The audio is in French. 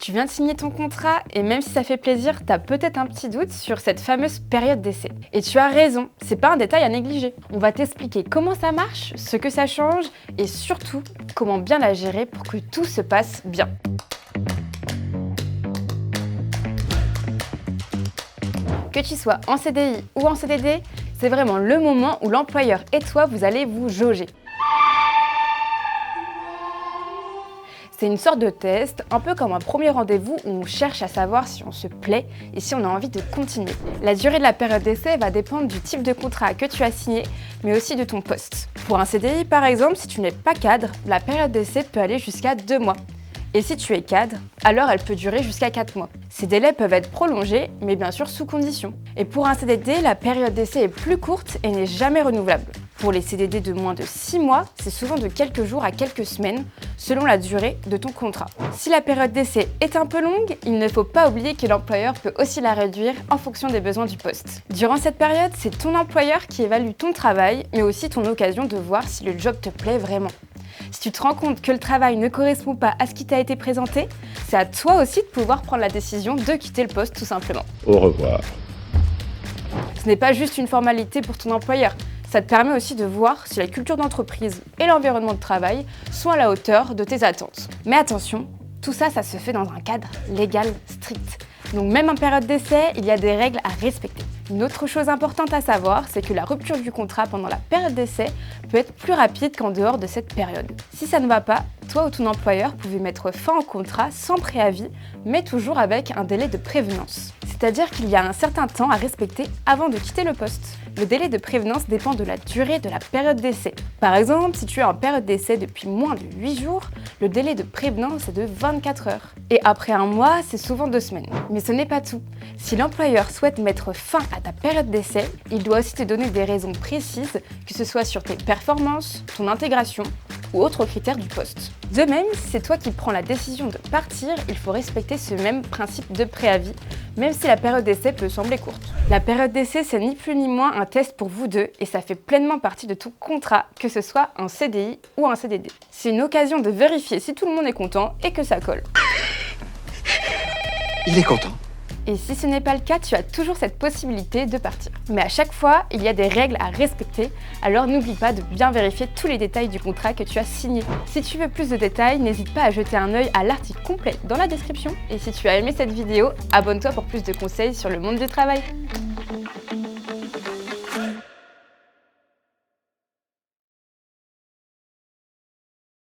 Tu viens de signer ton contrat et même si ça fait plaisir, t'as peut-être un petit doute sur cette fameuse période d'essai. Et tu as raison, c'est pas un détail à négliger. On va t'expliquer comment ça marche, ce que ça change et surtout comment bien la gérer pour que tout se passe bien. Que tu sois en CDI ou en CDD, c'est vraiment le moment où l'employeur et toi, vous allez vous jauger. C'est une sorte de test, un peu comme un premier rendez-vous où on cherche à savoir si on se plaît et si on a envie de continuer. La durée de la période d'essai va dépendre du type de contrat que tu as signé, mais aussi de ton poste. Pour un CDI par exemple, si tu n'es pas cadre, la période d'essai peut aller jusqu'à 2 mois. Et si tu es cadre, alors elle peut durer jusqu'à 4 mois. Ces délais peuvent être prolongés, mais bien sûr sous condition. Et pour un CDD, la période d'essai est plus courte et n'est jamais renouvelable. Pour les CDD de moins de 6 mois, c'est souvent de quelques jours à quelques semaines, selon la durée de ton contrat. Si la période d'essai est un peu longue, il ne faut pas oublier que l'employeur peut aussi la réduire en fonction des besoins du poste. Durant cette période, c'est ton employeur qui évalue ton travail, mais aussi ton occasion de voir si le job te plaît vraiment. Si tu te rends compte que le travail ne correspond pas à ce qui t'a été présenté, c'est à toi aussi de pouvoir prendre la décision de quitter le poste tout simplement. Au revoir. Ce n'est pas juste une formalité pour ton employeur. Ça te permet aussi de voir si la culture d'entreprise et l'environnement de travail sont à la hauteur de tes attentes. Mais attention, tout ça, ça se fait dans un cadre légal strict. Donc même en période d'essai, il y a des règles à respecter. Une autre chose importante à savoir, c'est que la rupture du contrat pendant la période d'essai peut être plus rapide qu'en dehors de cette période. Si ça ne va pas, toi ou ton employeur pouvez mettre fin au contrat sans préavis, mais toujours avec un délai de prévenance. C'est-à-dire qu'il y a un certain temps à respecter avant de quitter le poste. Le délai de prévenance dépend de la durée de la période d'essai. Par exemple, si tu es en période d'essai depuis moins de 8 jours, le délai de prévenance est de 24 heures. Et après un mois, c'est souvent 2 semaines. Mais ce n'est pas tout. Si l'employeur souhaite mettre fin à ta période d'essai, il doit aussi te donner des raisons précises, que ce soit sur tes performances, ton intégration ou autres critères du poste. De même, si c'est toi qui prends la décision de partir, il faut respecter ce même principe de préavis, même si la période d'essai peut sembler courte. La période d'essai, c'est ni plus ni moins un test pour vous deux et ça fait pleinement partie de ton contrat, que ce soit un CDI ou un CDD. C'est une occasion de vérifier si tout le monde est content et que ça colle. Il est content. Et si ce n'est pas le cas, tu as toujours cette possibilité de partir. Mais à chaque fois, il y a des règles à respecter, alors n'oublie pas de bien vérifier tous les détails du contrat que tu as signé. Si tu veux plus de détails, n'hésite pas à jeter un œil à l'article complet dans la description. Et si tu as aimé cette vidéo, abonne-toi pour plus de conseils sur le monde du travail.